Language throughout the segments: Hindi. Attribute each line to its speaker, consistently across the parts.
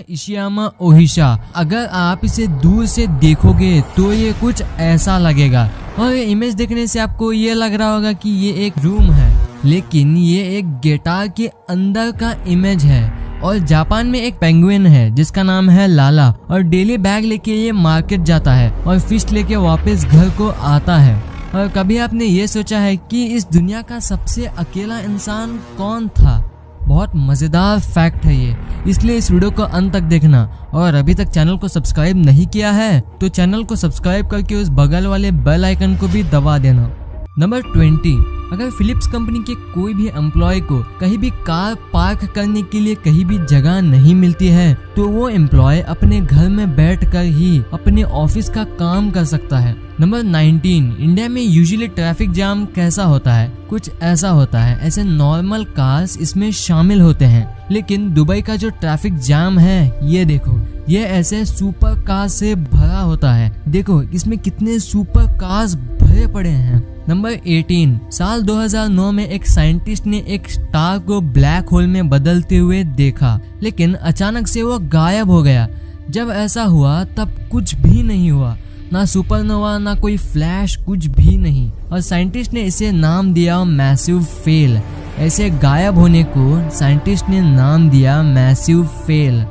Speaker 1: इशियामा ओहिशा। अगर आप इसे दूर से देखोगे तो ये कुछ ऐसा लगेगा और ये इमेज देखने से आपको ये लग रहा होगा कि ये एक रूम है, लेकिन ये एक गिटार के अंदर का इमेज है। और जापान में एक पेंगुइन है जिसका नाम है लाला और डेली बैग लेके ये मार्केट जाता है और फिश लेके वापस घर को आता है। और कभी आपने ये सोचा है कि इस दुनिया का सबसे अकेला इंसान कौन था? बहुत मजेदार फैक्ट है ये, इसलिए इस वीडियो को अंत तक देखना। और अभी तक चैनल को सब्सक्राइब नहीं किया है तो चैनल को सब्सक्राइब करके उस बगल वाले बेल आइकन को भी दबा देना। नंबर 20, अगर फिलिप्स कंपनी के कोई भी एम्प्लॉय को कहीं भी कार पार्क करने के लिए कहीं भी जगह नहीं मिलती है तो वो एम्प्लॉय अपने घर में बैठकर ही अपने ऑफिस का काम कर सकता है। नंबर 19, इंडिया में यूजुअली ट्रैफिक जाम कैसा होता है? कुछ ऐसा होता है, ऐसे नॉर्मल कार्स इसमें शामिल होते हैं, लेकिन दुबई का जो ट्रैफिक जाम है ये देखो, ये ऐसे सुपर कार से भरा होता है। देखो इसमें कितने सुपर कार्स भरे पड़े हैं। नंबर 18, साल 2009 में एक साइंटिस्ट ने एक स्टार को ब्लैक होल में बदलते हुए देखा, लेकिन अचानक से वो गायब हो गया। जब ऐसा हुआ तब कुछ भी नहीं हुआ, ना सुपरनोवा ना कोई फ्लैश, कुछ भी नहीं। और साइंटिस्ट ने इसे नाम दिया मैसिव फेल। ऐसे गायब होने को साइंटिस्ट ने नाम दिया मैसिव फेल।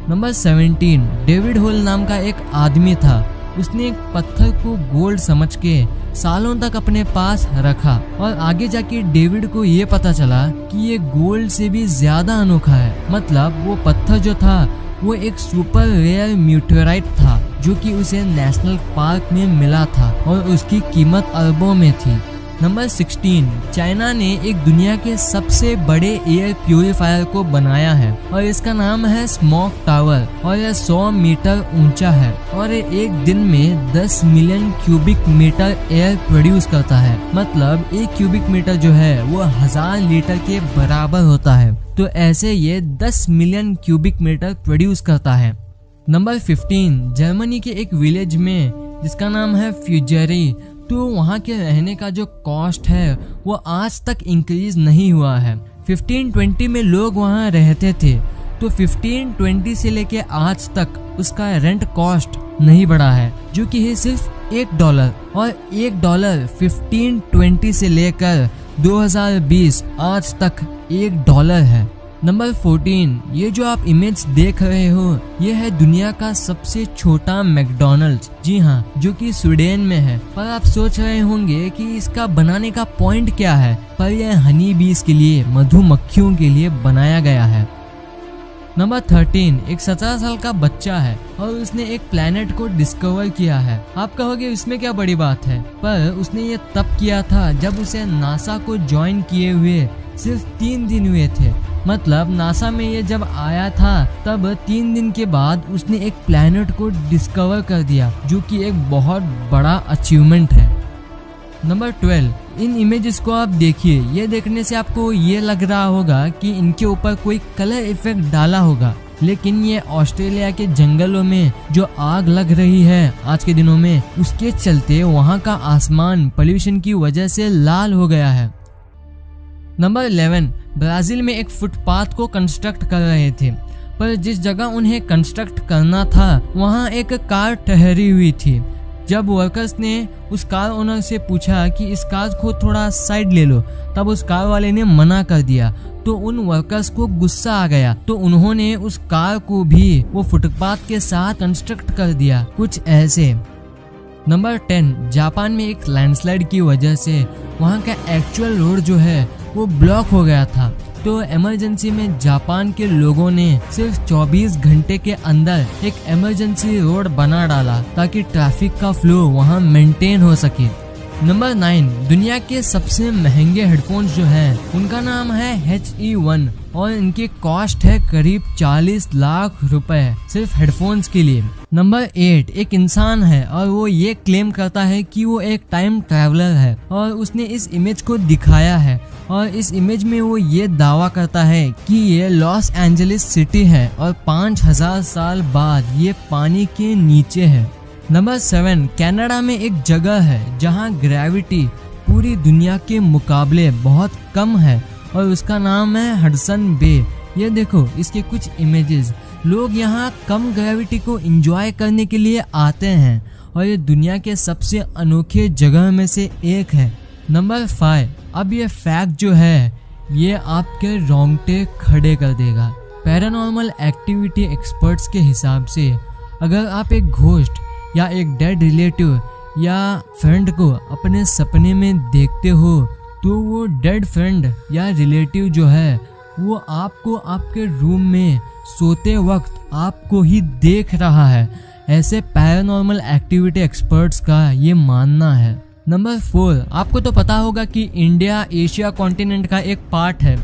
Speaker 1: नंबर 17, डेविड होल नाम का एक आदमी था। उसने एक पत्थर को गोल्ड समझ के सालों तक अपने पास रखा और आगे जाके डेविड को ये पता चला कि ये गोल्ड से भी ज्यादा अनोखा है। मतलब वो पत्थर जो था वो एक सुपर रेयर म्यूटेराइट था जो कि उसे नेशनल पार्क में मिला था और उसकी कीमत अरबों में थी। नंबर 16, चाइना ने एक दुनिया के सबसे बड़े एयर प्यूरिफायर को बनाया है और इसका नाम है स्मोक टावर और यह 100 मीटर ऊंचा है और एक दिन में 10 million cubic metre air produce करता है। मतलब एक क्यूबिक मीटर जो है वो 1000 लीटर के बराबर होता है। तो ऐसे ये 10 मिलियन क्यूबिक मीटर प्रोड्यूस करता है। नंबर 15, जर्मनी के एक विलेज में जिसका नाम है फ्यूजरी, तो वहाँ के रहने का जो कॉस्ट है वो आज तक इंक्रीज नहीं हुआ है। 1520 में लोग वहाँ रहते थे, तो 1520 से लेके आज तक उसका रेंट कॉस्ट नहीं बढ़ा है, जो कि है सिर्फ $1। और $1 1520 से लेकर 2020 आज तक $1 है। नंबर 14, ये जो आप इमेज देख रहे हो ये है दुनिया का सबसे छोटा मैकडॉनल्ड्स। जी हाँ, जो कि स्वीडन में है। पर आप सोच रहे होंगे कि इसका बनाने का पॉइंट क्या है, पर यह हनी बीज के लिए, मधुमक्खियों के लिए बनाया गया है। नंबर 13, एक 17 साल का बच्चा है और उसने एक प्लेनेट को डिस्कवर किया है। आप कहोगे इसमें क्या बड़ी बात है, पर उसने ये तब किया था जब उसे नासा को ज्वाइन किए हुए सिर्फ 3 दिन हुए थे। मतलब नासा में ये जब आया था तब 3 दिन के बाद उसने एक प्लेनेट को डिस्कवर कर दिया, जो कि एक बहुत बड़ा अचीवमेंट है। नंबर 12, इन इमेजेस को आप देखिए, ये देखने से आपको ये लग रहा होगा कि इनके ऊपर कोई कलर इफेक्ट डाला होगा, लेकिन ये ऑस्ट्रेलिया के जंगलों में जो आग लग रही है आज के दिनों में, उसके चलते वहाँ का आसमान पोल्यूशन की वजह से लाल हो गया है। नंबर 11, ब्राजील में एक फुटपाथ को कंस्ट्रक्ट कर रहे थे, पर जिस जगह उन्हें कंस्ट्रक्ट करना था वहाँ एक कार ठहरी हुई थी। जब वर्कर्स ने उस कार ओनर से पूछा कि इस कार को थोड़ा साइड ले लो, तब उस कार वाले ने मना कर दिया। तो उन वर्कर्स को गुस्सा आ गया, तो उन्होंने उस कार को भी वो फुटपाथ के साथ कंस्ट्रक्ट कर दिया, कुछ ऐसे। नंबर 10, जापान में एक लैंडस्लाइड की वजह से वहाँ का एक्चुअल रोड जो है वो ब्लॉक हो गया था। तो इमरजेंसी में जापान के लोगों ने सिर्फ 24 घंटे के अंदर एक इमरजेंसी रोड बना डाला ताकि ट्रैफिक का फ्लो वहाँ मेंटेन हो सके। नंबर 9, दुनिया के सबसे महंगे हेडफोन्स जो हैं उनका नाम है HE1 और इनकी कॉस्ट है करीब 40 लाख रुपए सिर्फ हेडफोन्स के लिए। नंबर 8, एक इंसान है और वो ये क्लेम करता है कि वो एक टाइम ट्रैवलर है और उसने इस इमेज को दिखाया है और इस इमेज में वो ये दावा करता है कि ये लॉस एंजलिस सिटी है और 5000 साल बाद ये पानी के नीचे है। नंबर 7, कनाडा में एक जगह है जहां ग्रेविटी पूरी दुनिया के मुकाबले बहुत कम है और उसका नाम है हडसन बे। ये देखो इसके कुछ इमेजेस, लोग यहाँ कम ग्रेविटी को एंजॉय करने के लिए आते हैं और ये दुनिया के सबसे अनोखे जगह में से एक है। नंबर 5, अब ये फैक्ट जो है ये आपके रोंगटे खड़े कर देगा। पैरानॉर्मल एक्टिविटी एक्सपर्ट्स के हिसाब से अगर आप एक घोस्ट या एक डेड रिलेटिव या फ्रेंड को अपने सपने में देखते हो तो वो डेड फ्रेंड या रिलेटिव जो है वो आपको आपके रूम में सोते वक्त आपको ही देख रहा है। ऐसे पैरानॉर्मल एक्टिविटी एक्सपर्ट्स का ये मानना है। नंबर 4, आपको तो पता होगा कि इंडिया एशिया कॉन्टिनेंट का एक पार्ट है,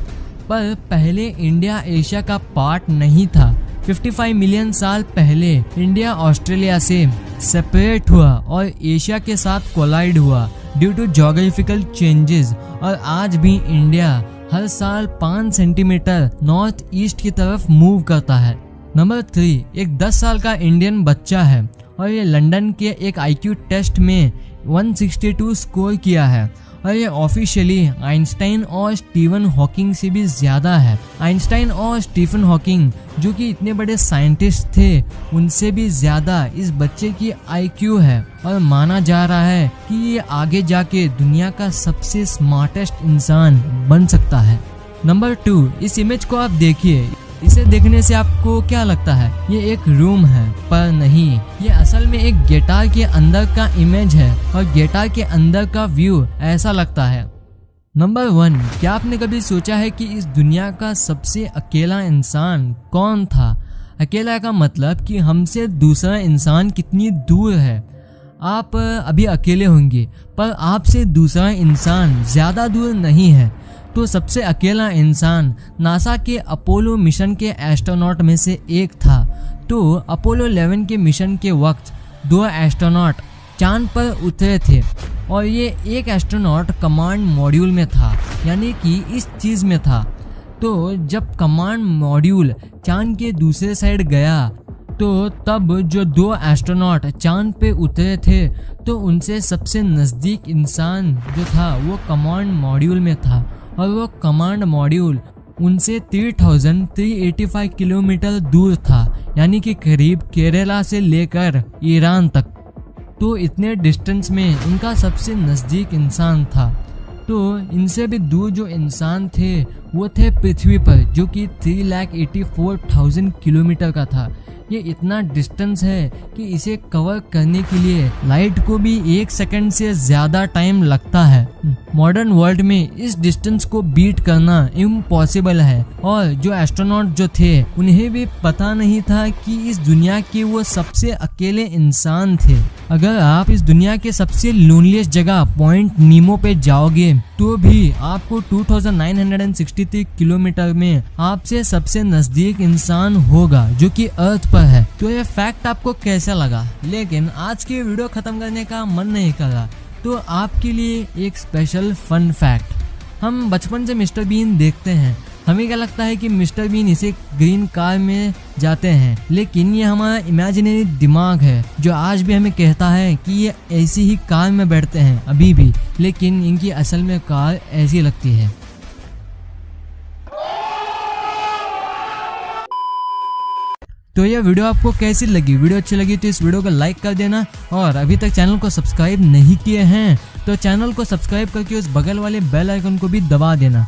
Speaker 1: पर पहले इंडिया एशिया का पार्ट नहीं था। 55 मिलियन साल पहले इंडिया ऑस्ट्रेलिया से सेपरेट हुआ और एशिया के साथ कोलाइड हुआ ड्यू टू ज्योग्राफिकल चेंजेस, और आज भी इंडिया हर साल 5 सेंटीमीटर नॉर्थ ईस्ट की तरफ मूव करता है। नंबर 3, एक 10 साल का इंडियन बच्चा है और ये लंदन के एक IQ टेस्ट में 162 स्कोर किया है और ये ऑफिशियली आइंस्टाइन और स्टीफन हॉकिंग से भी ज़्यादा है। आइंस्टाइन और स्टीफन हॉकिंग जो कि इतने बड़े साइंटिस्ट थे उनसे भी ज़्यादा इस बच्चे की IQ है और माना जा रहा है कि ये आगे जाके दुनिया का सबसे स्मार्टेस्ट इंसान बन सकता है। नंबर 2, इस इमेज को आप देखिए। इसे देखने से आपको क्या लगता है? ये एक रूम है, पर नहीं, ये असल में एक गिटार के अंदर का इमेज है और गिटार के अंदर का व्यू ऐसा लगता है। नंबर 1, क्या आपने कभी सोचा है कि इस दुनिया का सबसे अकेला इंसान कौन था? अकेला का मतलब कि हमसे दूसरा इंसान कितनी दूर है। आप अभी अकेले होंगे पर आपसे दूसरा इंसान ज़्यादा दूर नहीं है। तो सबसे अकेला इंसान नासा के अपोलो मिशन के एस्ट्रोनॉट में से एक था। तो अपोलो 11 के मिशन के वक्त 2 एस्ट्रोनॉट चांद पर उतरे थे और ये एक एस्ट्रोनॉट कमांड मॉड्यूल में था, यानी कि इस चीज़ में था। तो जब कमांड मॉड्यूल चांद के दूसरे साइड गया तो तब जो 2 एस्ट्रोनॉट चांद पे उतरे थे तो उनसे सबसे नज़दीक इंसान जो था वो कमांड मॉड्यूल में था और वो कमांड मॉड्यूल उनसे 3385 किलोमीटर दूर था, यानी कि करीब केरला से लेकर ईरान तक। तो इतने डिस्टेंस में उनका सबसे नज़दीक इंसान था। तो इनसे भी दूर जो इंसान थे वो थे पृथ्वी पर, जो कि 3,84,000 किलोमीटर का था। ये इतना डिस्टेंस है कि इसे कवर करने के लिए लाइट को भी 1 सेकंड से ज़्यादा टाइम लगता है। मॉडर्न वर्ल्ड में इस डिस्टेंस को बीट करना इम्पॉसिबल है और जो एस्ट्रोनॉट जो थे उन्हें भी पता नहीं था कि इस दुनिया के वो सबसे अकेले इंसान थे। अगर आप इस दुनिया के सबसे लोनलीस्ट जगह पॉइंट नीमो पे जाओगे तो भी आपको 2963 किलोमीटर में आपसे सबसे नजदीक इंसान होगा जो कि अर्थ पर है। तो ये फैक्ट आपको कैसा लगा? लेकिन आज की वीडियो खत्म करने का मन नहीं कर रहा, तो आपके लिए एक स्पेशल फन फैक्ट। हम बचपन से मिस्टर बीन देखते हैं, हमें क्या लगता है कि मिस्टर बीन इसे ग्रीन कार में जाते हैं, लेकिन ये हमारा इमेजिनरी दिमाग है जो आज भी हमें कहता है कि ये ऐसी ही कार में बैठते हैं अभी भी, लेकिन इनकी असल में कार ऐसी लगती है। तो यह वीडियो आपको कैसी लगी? वीडियो अच्छी लगी तो इस वीडियो को लाइक कर देना, और अभी तक चैनल को सब्सक्राइब नहीं किए हैं तो चैनल को सब्सक्राइब करके उस बगल वाले बेल आइकन को भी दबा देना।